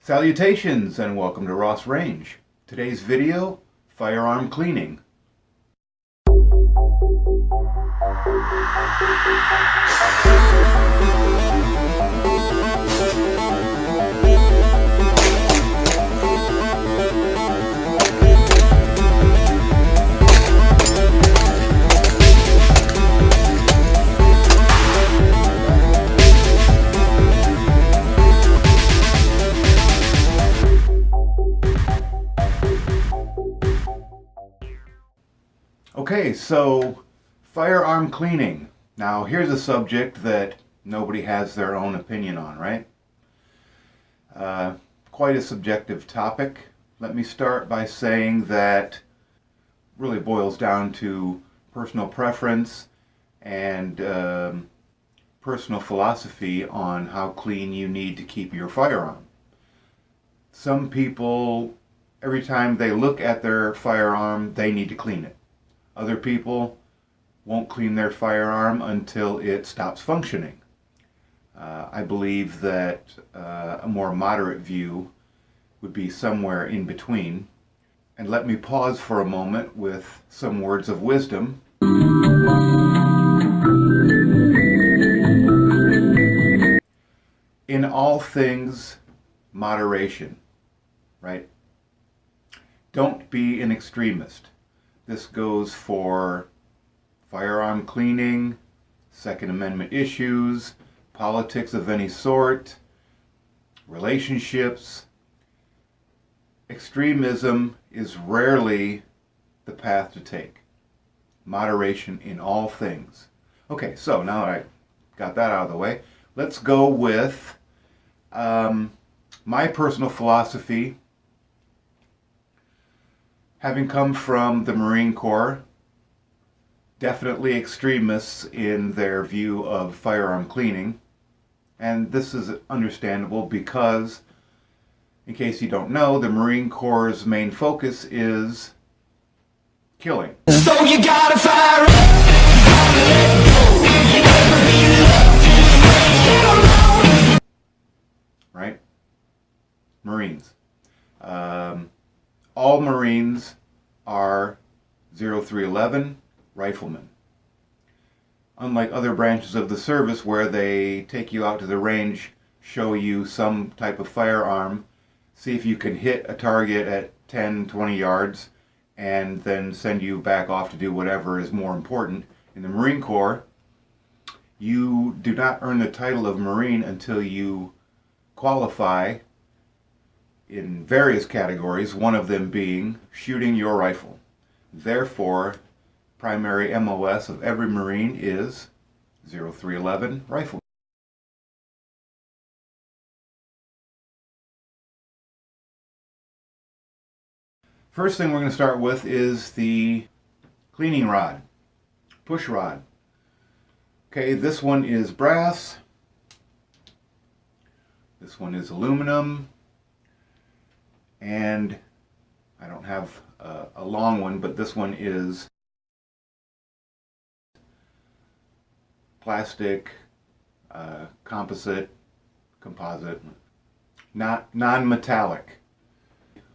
Salutations and welcome to Ross Range. Today's video, firearm cleaning. Okay, so firearm cleaning. Now here's a subject that nobody has their own opinion on, right? Quite a subjective topic. Let me start by saying that really boils down to personal preference and personal philosophy on how clean you need to keep your firearm. Some people, every time they look at their firearm, they need to clean it. Other people won't clean their firearm until it stops functioning. I believe that a more moderate view would be somewhere in between. And let me pause for a moment with some words of wisdom. In all things, moderation, right? Don't be an extremist. This goes for firearm cleaning, Second Amendment issues, politics of any sort, relationships. Extremism is rarely the path to take. Moderation in all things. Okay, so now that I got that out of the way, let's go with my personal philosophy. Having come from the Marine Corps, definitely extremists in their view of firearm cleaning. And this is understandable because, in case you don't know, the Marine Corps' main focus is killing. So you gotta fire up! Right? Marines. All Marines are 0311 riflemen. Unlike other branches of the service where they take you out to the range, show you some type of firearm, see if you can hit a target at 10, 20 yards, and then send you back off to do whatever is more important. In the Marine Corps, you do not earn the title of Marine until you qualify in various categories, one of them being shooting your rifle. Therefore, primary MOS of every Marine is 0311 rifle. First thing we're going to start with is the cleaning rod, push rod. Okay, this one is brass. This one is aluminum. And I don't have a long one, but this one is plastic, composite, not non-metallic.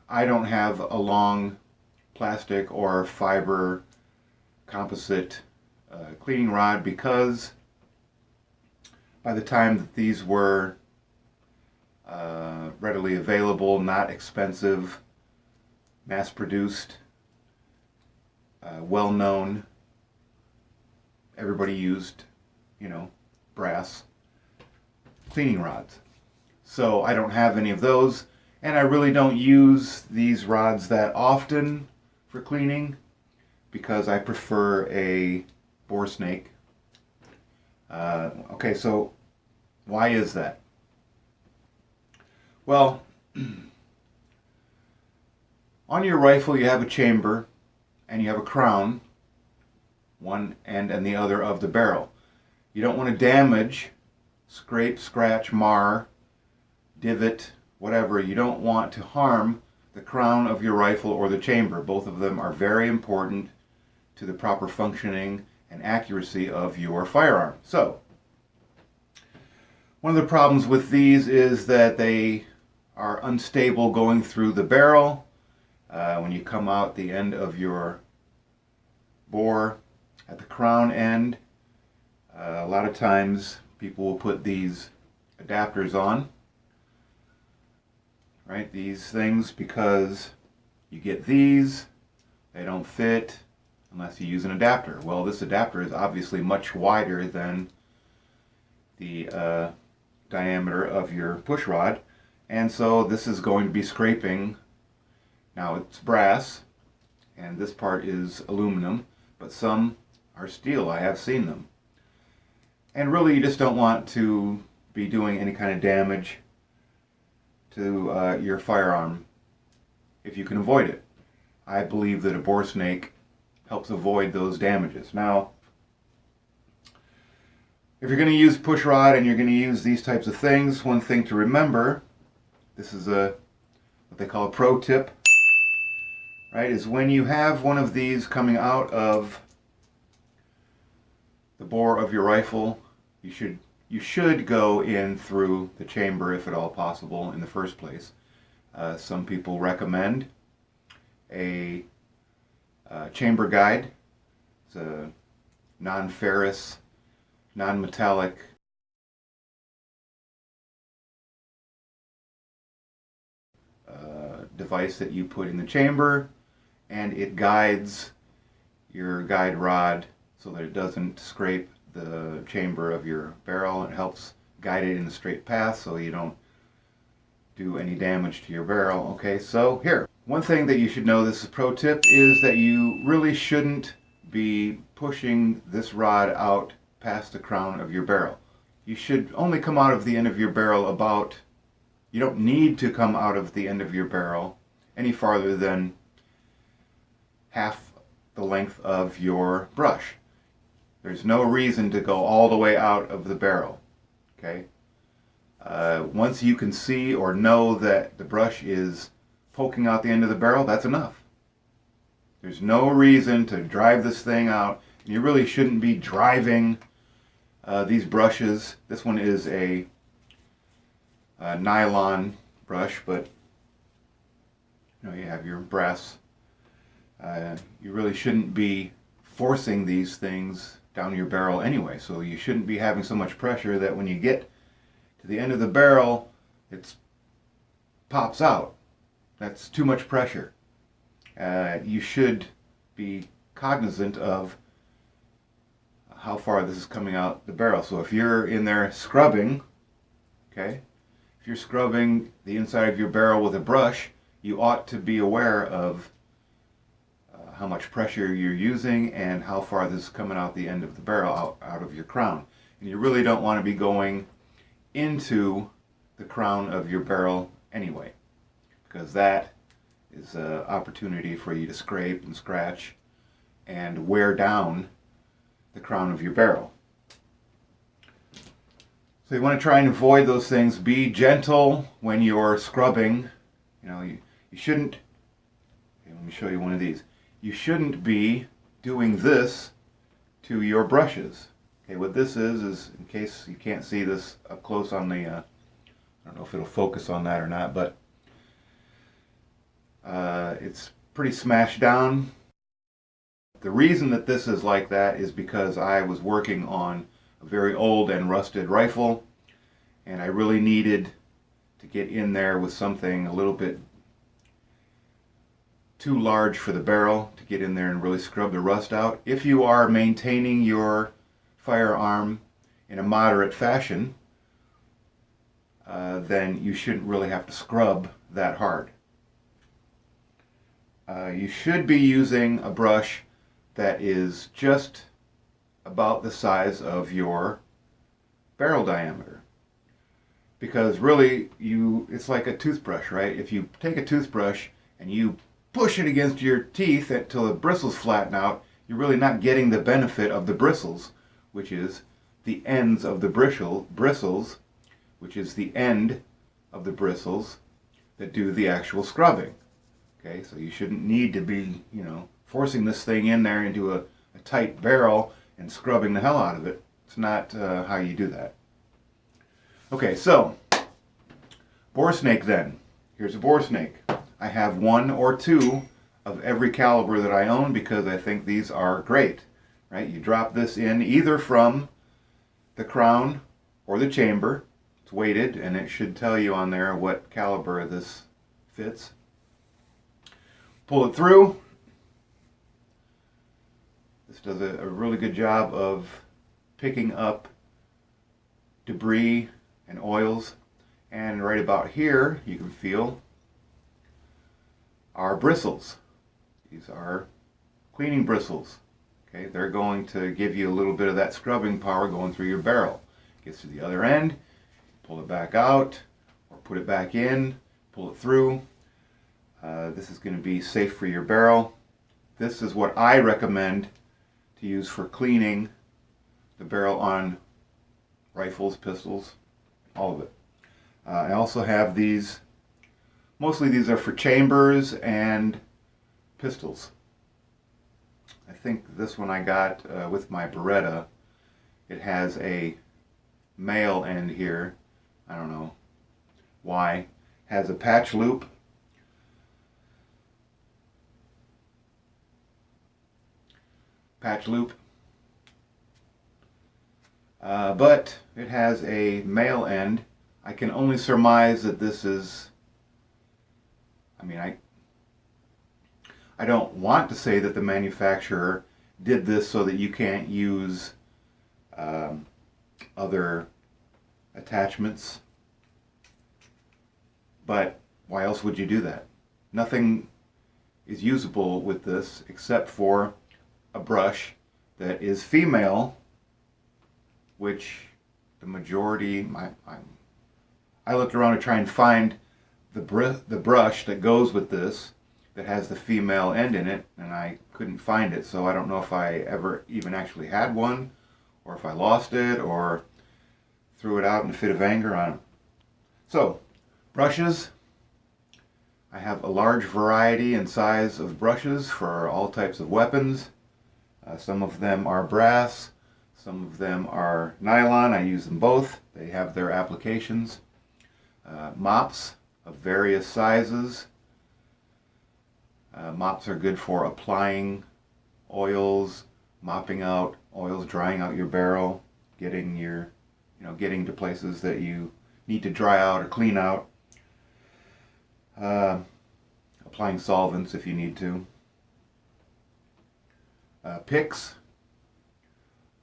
I don't have a long plastic or fiber composite cleaning rod because by the time that these were readily available, not expensive, mass-produced, well-known. Everybody used, brass cleaning rods. So I don't have any of those, and I really don't use these rods that often for cleaning because I prefer a bore snake. Okay, so why is that? Well, on your rifle you have a chamber and you have a crown, one end and the other of the barrel. You don't want to damage, scrape, scratch, mar, divot, whatever. You don't want to harm the crown of your rifle or the chamber. Both of them are very important to the proper functioning and accuracy of your firearm. So, one of the problems with these is that they are unstable going through the barrel. When you come out the end of your bore at the crown end, a lot of times people will put these adapters on, right? These things, because you get these, they don't fit unless you use an adapter. Well, this adapter is obviously much wider than the diameter of your push rod, and so this is going to be scraping. Now it's brass and this part is aluminum, but some are steel. I have seen them. And really you just don't want to be doing any kind of damage to your firearm if you can avoid it. I believe that a bore snake helps avoid those damages. Now, if you're going to use push rod and you're going to use these types of things, one thing to remember, this is what they call a pro tip, right, is when you have one of these coming out of the bore of your rifle, you should go in through the chamber if at all possible in the first place. Some people recommend a chamber guide. It's a non-ferrous, non-metallic device that you put in the chamber, and it guides your guide rod so that it doesn't scrape the chamber of your barrel. It helps guide it in the straight path so you don't do any damage to your barrel. Okay, so here, one thing that you should know, this is a pro tip, is that you really shouldn't be pushing this rod out past the crown of your barrel. You should only come out of the end of your barrel about, you don't need to come out of the end of your barrel any farther than half the length of your brush. There's no reason to go all the way out of the barrel. Okay? Once you can see or know that the brush is poking out the end of the barrel, that's enough. There's no reason to drive this thing out. You really shouldn't be driving these brushes. This one is a nylon brush, but you know, you have your brass. You really shouldn't be forcing these things down your barrel anyway, so you shouldn't be having so much pressure that when you get to the end of the barrel, it pops out. That's too much pressure. You should be cognizant of how far this is coming out the barrel. So if you're in there scrubbing, okay, if you're scrubbing the inside of your barrel with a brush, you ought to be aware of how much pressure you're using and how far this is coming out the end of the barrel, out of your crown. And you really don't want to be going into the crown of your barrel anyway, because that is an opportunity for you to scrape and scratch and wear down the crown of your barrel. So you want to try and avoid those things. Be gentle when you're scrubbing. You know, you shouldn't, okay, let me show you one of these. You shouldn't be doing this to your brushes. Okay, what this is in case you can't see this up close on the, I don't know if it'll focus on that or not, but it's pretty smashed down. The reason that this is like that is because I was working on a very old and rusted rifle, and I really needed to get in there with something a little bit too large for the barrel to get in there and really scrub the rust out. If you are maintaining your firearm in a moderate fashion, then you shouldn't really have to scrub that hard. You should be using a brush that is just about the size of your barrel diameter, because really it's like a toothbrush, right? If you take a toothbrush and you push it against your teeth until the bristles flatten out, you're really not getting the benefit of the bristles, which is the ends of the bristles, which is the end of the bristles that do the actual scrubbing. Okay, so you shouldn't need to be, you know, forcing this thing in there into a tight barrel and scrubbing the hell out of it. It's not how you do that. Okay, so bore snake then. Here's a bore snake. I have one or two of every caliber that I own because I think these are great. Right? You drop this in either from the crown or the chamber. It's weighted and it should tell you on there what caliber this fits. Pull it through. This does a really good job of picking up debris and oils. And right about here, you can feel our bristles. These are cleaning bristles. Okay, they're going to give you a little bit of that scrubbing power going through your barrel. Gets to the other end, pull it back out, or put it back in, pull it through. This is going to be safe for your barrel. This is what I recommend to use for cleaning the barrel on rifles, pistols, all of it. I also have these, mostly these are for chambers and pistols. I think this one I got with my Beretta. It has a male end here. I don't know why. Has a patch loop. But it has a male end. I can only surmise that this is, I don't want to say that the manufacturer did this so that you can't use other attachments, but why else would you do that? Nothing is usable with this except for a brush that is female, which the majority, I looked around to try and find the brush that goes with this that has the female end in it, and I couldn't find it, so I don't know if I ever even actually had one, or if I lost it, or threw it out in a fit of anger on it. So, brushes. I have a large variety and size of brushes for all types of weapons. Some of them are brass, some of them are nylon. I use them both. They have their applications. Mops of various sizes. Mops are good for applying oils, mopping out oils, drying out your barrel, getting to places that you need to dry out or clean out. Applying solvents if you need to. Picks.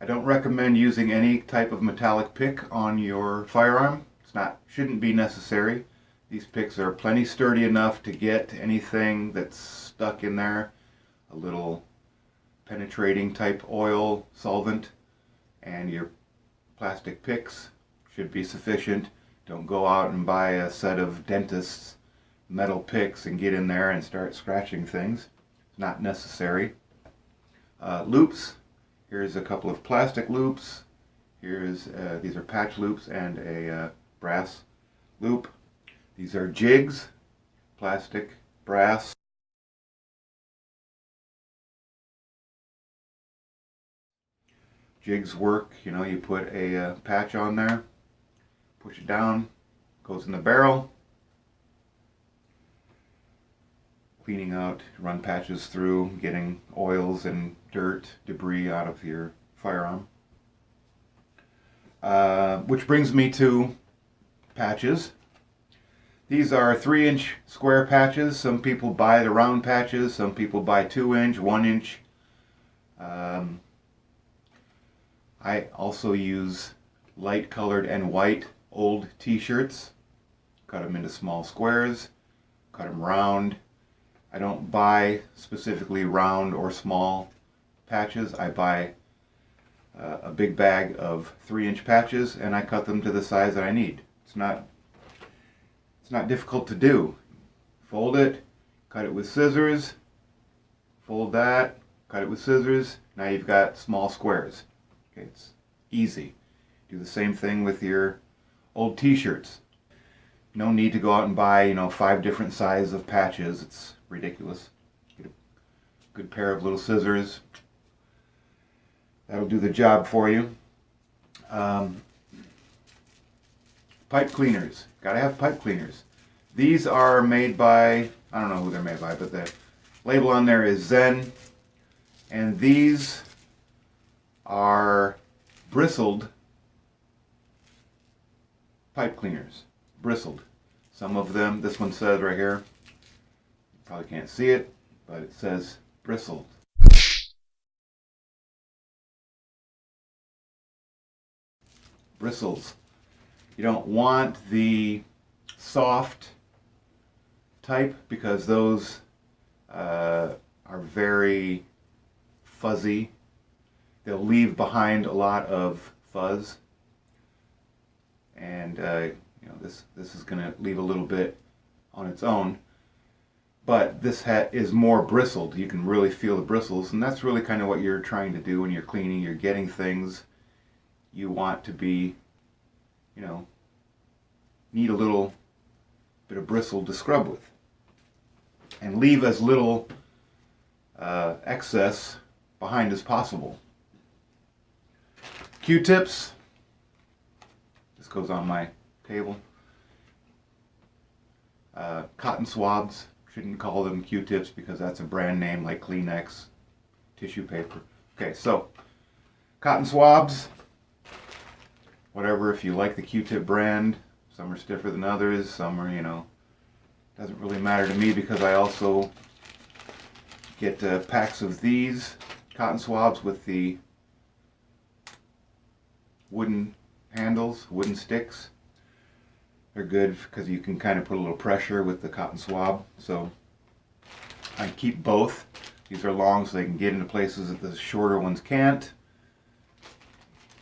I don't recommend using any type of metallic pick on your firearm. Shouldn't be necessary. These picks are plenty sturdy enough to get anything that's stuck in there. A little penetrating type oil solvent, and your plastic picks should be sufficient. Don't go out and buy a set of dentist's metal picks and get in there and start scratching things. It's not necessary. Loops. Here's a couple of plastic loops. These are patch loops and a brass loop. These are jigs, plastic, brass. Jigs work, you put a patch on there, push it down, goes in the barrel. Cleaning out, run patches through, getting oils and dirt, debris out of your firearm. Which brings me to patches. These are 3-inch square patches. Some people buy the round patches, some people buy 2-inch, 1-inch. I also use light colored and white old t-shirts. Cut them into small squares, cut them round. I don't buy specifically round or small patches. I buy a big bag of 3-inch patches and I cut them to the size that I need. It's not difficult to do. Fold it, cut it with scissors, fold that, cut it with scissors. Now you've got small squares. Okay, it's easy. Do the same thing with your old t-shirts. No need to go out and buy, 5 different sizes of patches. It's ridiculous. Get a good pair of little scissors. That'll do the job for you. Pipe cleaners. Gotta have pipe cleaners. These are made by, I don't know who they're made by, but the label on there is Zen. And these are bristled pipe cleaners. Bristled. Some of them, this one says right here, you probably can't see it, but it says bristled. Bristles. You don't want the soft type because those are very fuzzy. They'll leave behind a lot of fuzz, and you know, this is going to leave a little bit on its own. But this is more bristled. You can really feel the bristles, and that's really kind of what you're trying to do when you're cleaning. You're getting things you want to be, you know, need a little bit of bristle to scrub with, and leave as little excess behind as possible. Q-tips. This goes on my table. Cotton swabs. Shouldn't call them Q-tips because that's a brand name like Kleenex, tissue paper. Okay, so cotton swabs. Whatever, if you like the Q-tip brand. Some are stiffer than others. Some are, you know, doesn't really matter to me because I also get packs of these cotton swabs with the wooden handles, wooden sticks. They're good because you can kind of put a little pressure with the cotton swab. So I keep both. These are long so they can get into places that the shorter ones can't.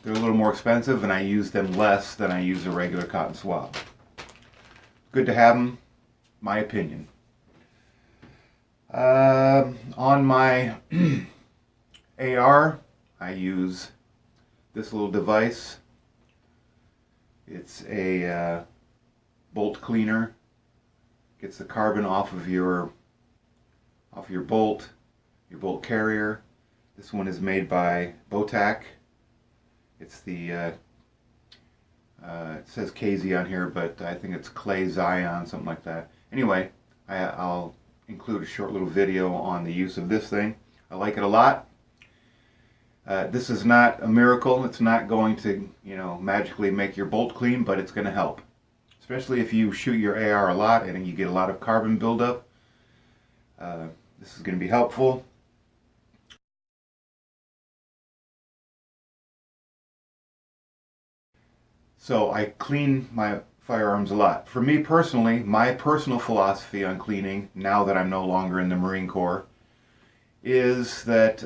They're a little more expensive and I use them less than I use a regular cotton swab. Good to have them, my opinion. On my AR, I use this little device. It's a bolt cleaner. Gets the carbon off of your bolt carrier. This one is made by Botac. It's the it says KZ on here, but I think it's Kley Zion, something like that. Anyway, I'll include a short little video on the use of this thing. I like it a lot. This is not a miracle. It's not going to, you know, magically make your bolt clean, but it's going to help. Especially if you shoot your AR a lot and you get a lot of carbon buildup. This is going to be helpful. So I clean my firearms a lot. For me personally, my personal philosophy on cleaning, now that I'm no longer in the Marine Corps, is that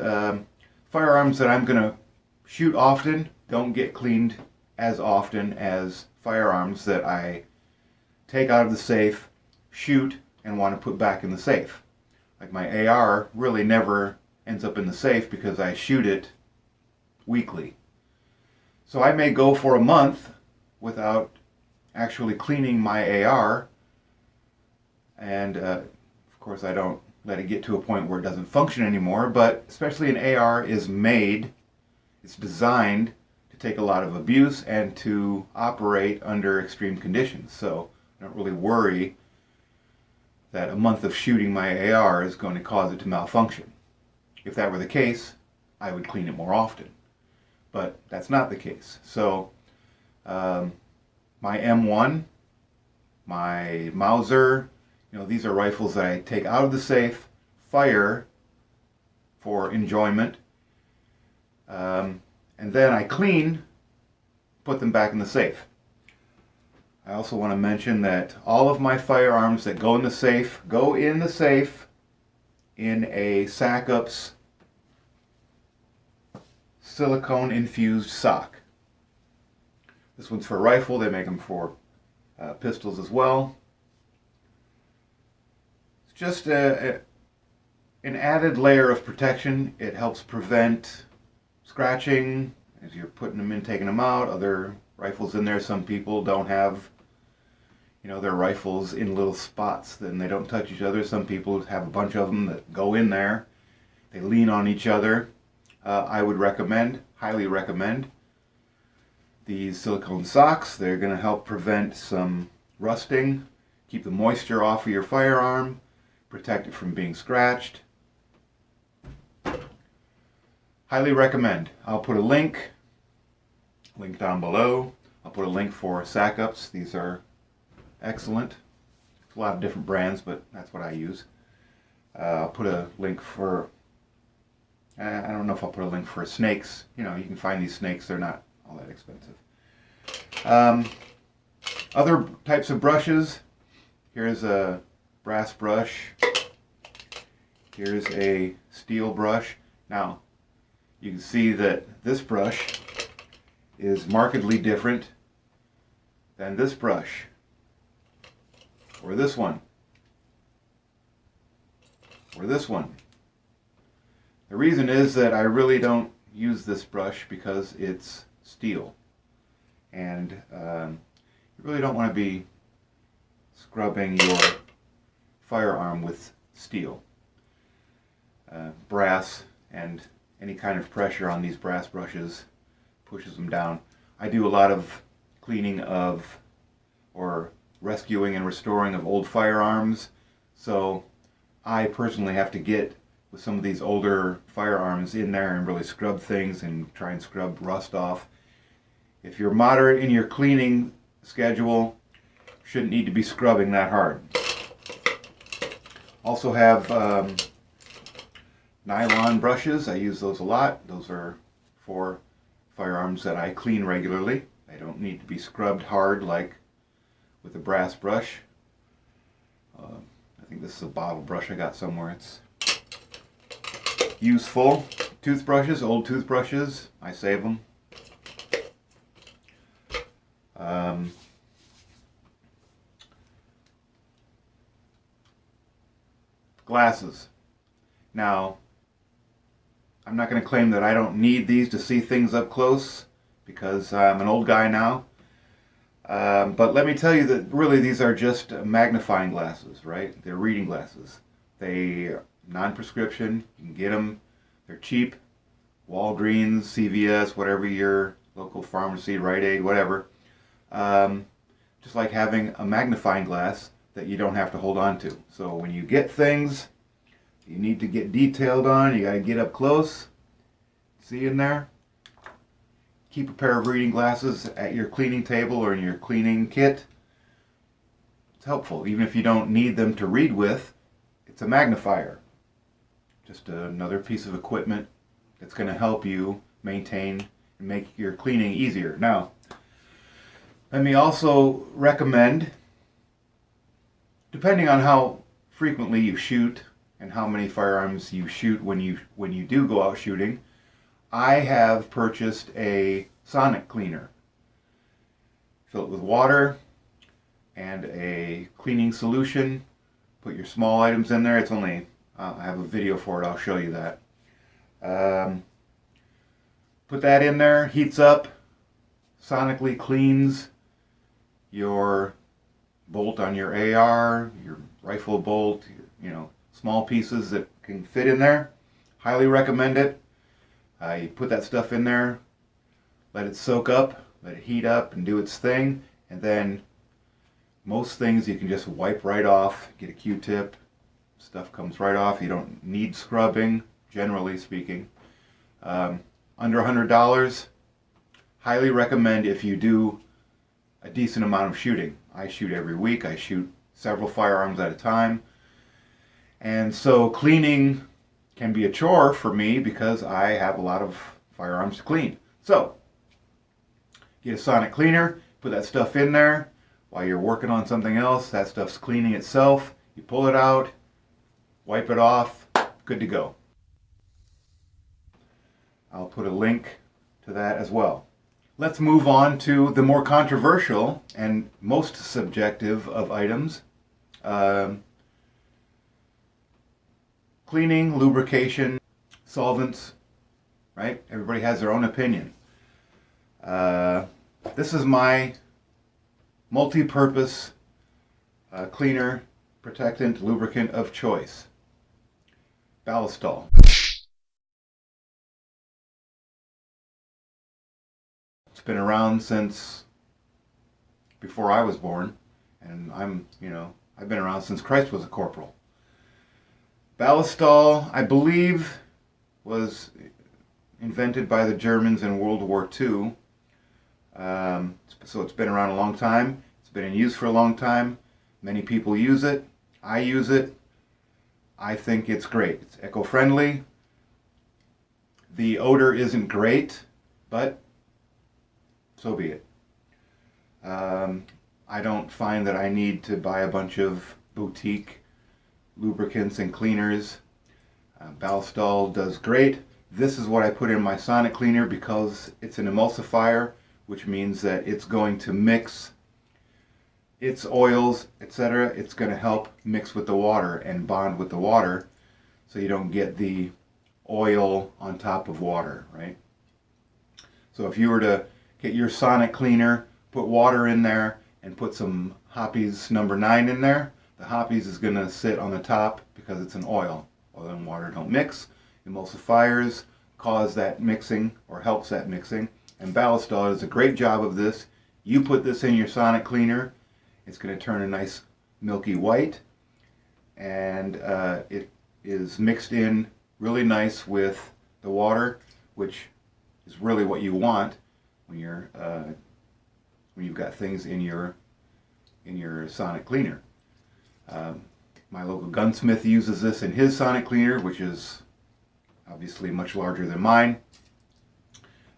firearms that I'm going to shoot often don't get cleaned as often as firearms that I take out of the safe, shoot, and want to put back in the safe. Like my AR really never ends up in the safe because I shoot it weekly. So I may go for a month without actually cleaning my AR, and of course I don't let it get to a point where it doesn't function anymore, but especially an AR is made, it's designed to take a lot of abuse and to operate under extreme conditions. So I don't really worry that a month of shooting my AR is going to cause it to malfunction. If that were the case, I would clean it more often. But that's not the case. So my M1, my Mauser, you know, these are rifles that I take out of the safe, fire for enjoyment, and then I clean, put them back in the safe. I also want to mention that all of my firearms that go in the safe in a SACUPS silicone infused sock. This one's for a rifle. They make them for pistols as well. It's just an added layer of protection. It helps prevent scratching as you're putting them in, taking them out. Other rifles in there, some people don't have, you know, their rifles in little spots, then they don't touch each other. Some people have a bunch of them that go in there. They lean on each other. I would recommend, highly recommend, these silicone socks. They're going to help prevent some rusting keep the moisture off of your firearm, protect it from being scratched. Highly recommend. I'll put a link down below. I'll put a link for sack ups. These are excellent. A lot of different brands, but that's what I use. I'll put a link for, I don't know if I'll put a link for snakes. You know, you can find these snakes, they're not all that expensive. Other types of brushes. Here's a brass brush. Here's a steel brush. Now, you can see that this brush is markedly different than this brush, or this one, or this one. The reason is that I really don't use this brush because it's steel, and you really don't want to be scrubbing your firearm with steel. Brass and any kind of pressure on these brass brushes pushes them down. I do a lot of cleaning of or rescuing and restoring of old firearms, so I personally have to get with some of these older firearms in there and really scrub things and try and scrub rust off. If you're moderate in your cleaning schedule, shouldn't need to be scrubbing that hard. Also have nylon brushes. I use those a lot. Those are for firearms that I clean regularly. They don't need to be scrubbed hard like with a brass brush. I think this is a bottle brush I got somewhere. It's useful. Toothbrushes, old toothbrushes, I save them. Glasses. Now, I'm not going to claim that I don't need these to see things up close because I'm an old guy now. But let me tell you that really these are just magnifying glasses, right? They're reading glasses. They're non-prescription. You can get them. They're cheap. Walgreens, CVS, whatever your local pharmacy, Rite Aid, whatever. Just like having a magnifying glass that you don't have to hold on to. So when you get things you need to get detailed on, you got to get up close. See in there? Keep a pair of reading glasses at your cleaning table or in your cleaning kit. It's helpful. Even if you don't need them to read with, it's a magnifier. Just another piece of equipment that's going to help you maintain and make your cleaning easier. Now, let me also recommend, depending on how frequently you shoot and how many firearms you shoot when you do go out shooting, I have purchased a Sonic cleaner. Fill it with water and a cleaning solution. Put your small items in there. It's only, I have a video for it, I'll show you that. Put that in there, heats up, sonically cleans your bolt on your AR, your rifle bolt, your, small pieces that can fit in there. Highly recommend it. You put that stuff in there, let it soak up, let it heat up and do its thing, and then most things you can just wipe right off. Get a Q-tip, stuff comes right off. You don't need scrubbing, generally speaking. Under $100, highly recommend if you do a decent amount of shooting. I shoot every week. I shoot several firearms at a time. And so cleaning can be a chore for me because I have a lot of firearms to clean. So, get a Sonic cleaner, put that stuff in there. While you're working on something else, that stuff's cleaning itself. You pull it out, wipe it off, good to go. I'll put a link to that as well. Let's move on to the more controversial and most subjective of items. Cleaning, lubrication, solvents, right? Everybody has their own opinion. This is my multi-purpose cleaner, protectant, lubricant of choice. Ballistol. It's been around since before I was born, And I've been around since Christ was a corporal. Ballistol, I believe, was invented by the Germans in World War II. So it's been around a long time. It's been in use for a long time. Many people use it. I use it. I think it's great. It's eco-friendly. The odor isn't great, but so be it. I don't find that I need to buy a bunch of boutique lubricants and cleaners. Ballistol does great. This is what I put in my Sonic cleaner because it's an emulsifier, which means that it's going to mix its oils, etc. It's going to help mix with the water and bond with the water so you don't get the oil on top of water, right? So if you were to get your Sonic cleaner, put water in there, and put some Hoppies number 9 in there, the Hoppies is going to sit on the top because it's an oil. Oil and water don't mix. Emulsifiers cause that mixing or helps that mixing. And Ballistol does a great job of this. You put this in your Sonic cleaner, it's going to turn a nice milky white. And it is mixed in really nice with the water, which is really what you want when you've got things in your Sonic cleaner. My local gunsmith uses this in his Sonic cleaner, which is obviously much larger than mine.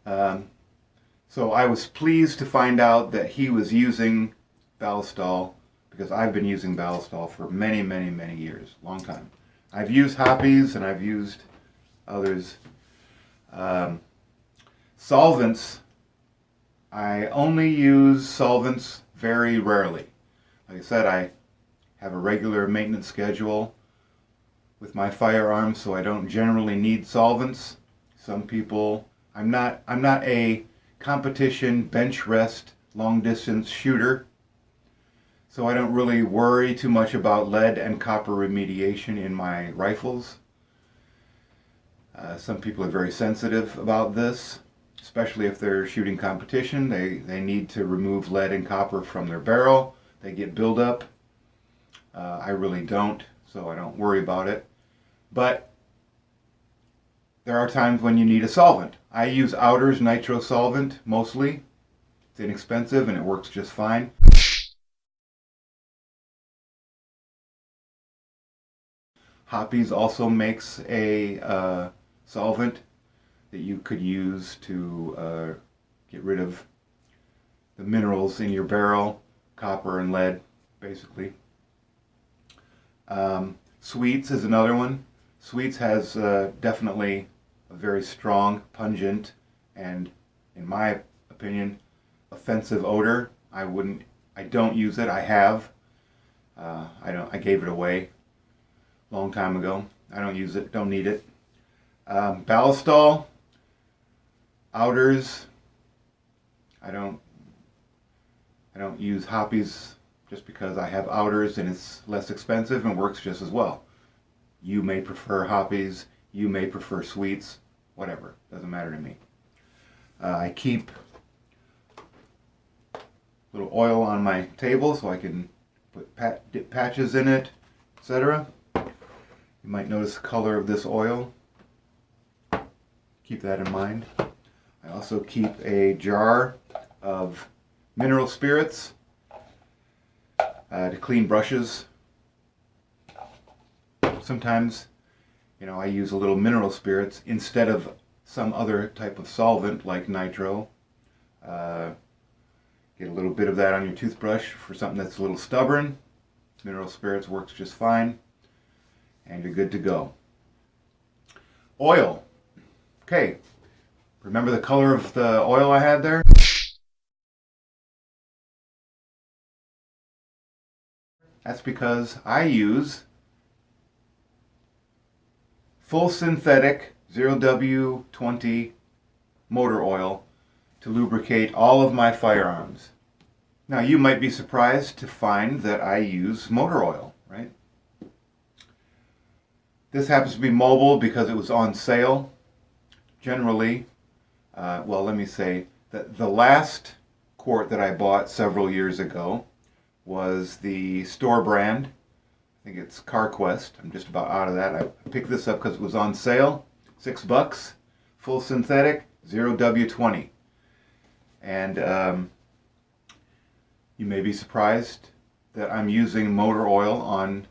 So I was pleased to find out that he was using Ballistol because I've been using Ballistol for many, many, many years, long time. I've used Hoppies and I've used others. Solvents, I only use solvents very rarely. Like I said, I have a regular maintenance schedule with my firearms, so I don't generally need solvents. Some people, I'm not a competition bench rest long distance shooter, so I don't really worry too much about lead and copper remediation in my rifles. Some people are very sensitive about this, especially if they're shooting competition. They need to remove lead and copper from their barrel. They get buildup. I really don't, so I don't worry about it. But there are times when you need a solvent. I use Outer's nitro solvent mostly. It's inexpensive and it works just fine. Hoppies also makes a solvent that you could use to get rid of the minerals in your barrel, copper and lead, basically. Sweets is another one. Sweets has definitely a very strong, pungent, and, in my opinion, offensive odor. I don't use it. I have. I gave it away a long time ago. I don't use it. Don't need it. Ballistol, Outers. I don't use Hoppies just because I have Outers and it's less expensive and works just as well. You may prefer Hoppies, you may prefer Sweets, whatever, doesn't matter to me. I keep a little oil on my table so I can dip patches in it, etc. You might notice the color of this oil. Keep that in mind. I also keep a jar of mineral spirits to clean brushes. Sometimes, I use a little mineral spirits instead of some other type of solvent like nitro. Get a little bit of that on your toothbrush for something that's a little stubborn. Mineral spirits works just fine, and you're good to go. Oil. Okay, remember the color of the oil I had there? That's because I use full synthetic 0W20 motor oil to lubricate all of my firearms. Now you might be surprised to find that I use motor oil, right? This happens to be mobile because it was on sale. Generally, let me say that the last quart that I bought several years ago was the store brand. I think it's CarQuest. I'm just about out of that. I picked this up because it was on sale. $6, full synthetic, 0W20. And you may be surprised that I'm using motor oil on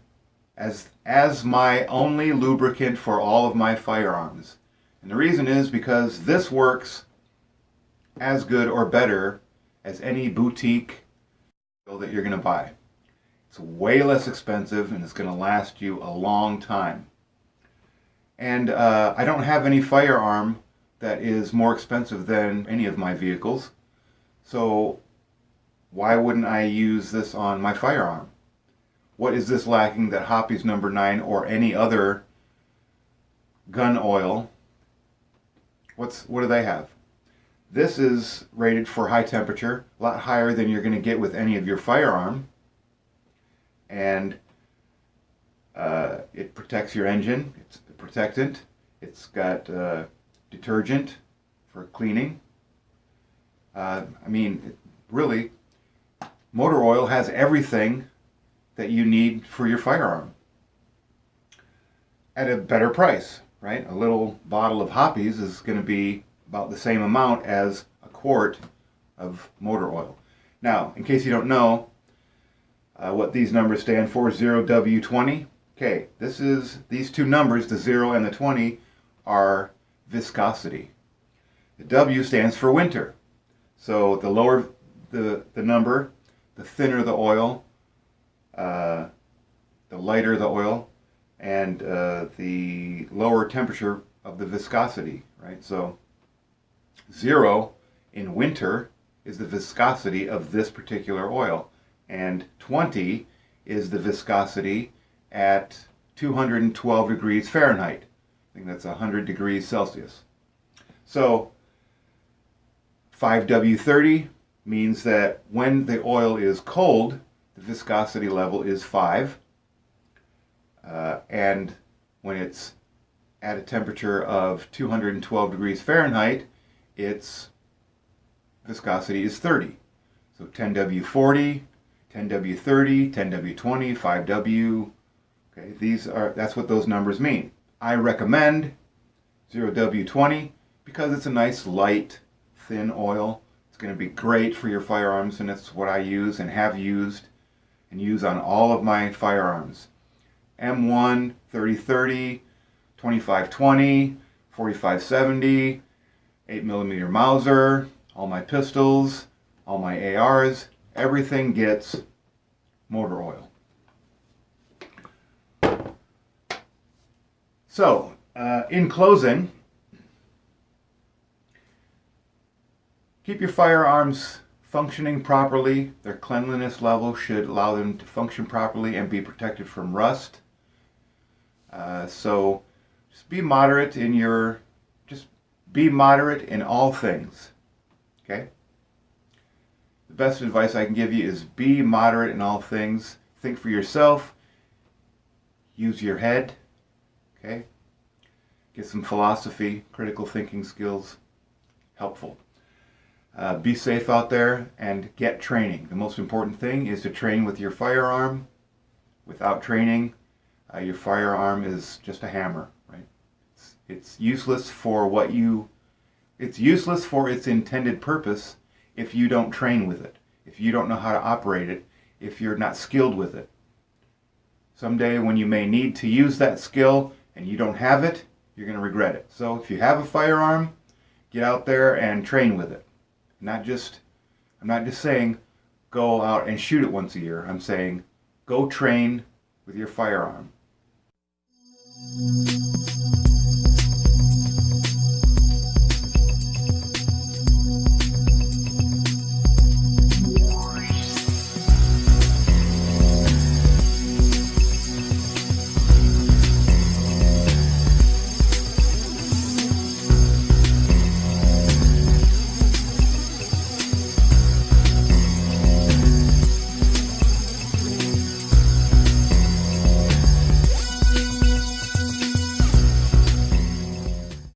as my only lubricant for all of my firearms. And the reason is because this works as good or better as any boutique oil that you're going to buy. It's way less expensive and it's going to last you a long time. And I don't have any firearm that is more expensive than any of my vehicles. So why wouldn't I use this on my firearm? What is this lacking that Hoppy's number 9 or any other gun oil, what do they have? This is rated for high temperature, a lot higher than you're going to get with any of your firearm. And it protects your engine. It's a protectant. It's got detergent for cleaning. I mean, really, motor oil has everything that you need for your firearm at a better price, right? A little bottle of Hoppy's is going to be about the same amount as a quart of motor oil. Now, in case you don't know what these numbers stand for, 0W20. Okay, these two numbers, the 0 and the 20, are viscosity. The W stands for winter. So the lower the number, the thinner the oil, the lighter the oil, and the lower temperature of the viscosity, right? So 0 in winter is the viscosity of this particular oil, and 20 is the viscosity at 212 degrees Fahrenheit. I think that's 100 degrees Celsius. So 5W30 means that when the oil is cold, the viscosity level is 5. And when it's at a temperature of 212 degrees Fahrenheit, its viscosity is 30. So 10W40, 10W30, 10W20, 5W. Okay, that's what those numbers mean. I recommend 0W20 because it's a nice light, thin oil. It's going to be great for your firearms, and it's what I use and have used and use on all of my firearms. M1, 3030, 2520, 4570, 8mm Mauser, all my pistols, all my ARs, everything gets motor oil. So, in closing, keep your firearms functioning properly. Their cleanliness level should allow them to function properly and be protected from rust. So just be moderate in all things. Okay? The best advice I can give you is be moderate in all things. Think for yourself. Use your head. Okay? Get some philosophy, critical thinking skills. Helpful. Be safe out there and get training. The most important thing is to train with your firearm. Without training, your firearm is just a hammer, right? It's useless for it's useless for its intended purpose if you don't train with it, if you don't know how to operate it, if you're not skilled with it. Someday when you may need to use that skill and you don't have it, you're going to regret it. So if you have a firearm, get out there and train with it. I'm not just saying go out and shoot it once a year. I'm saying go train with your firearm.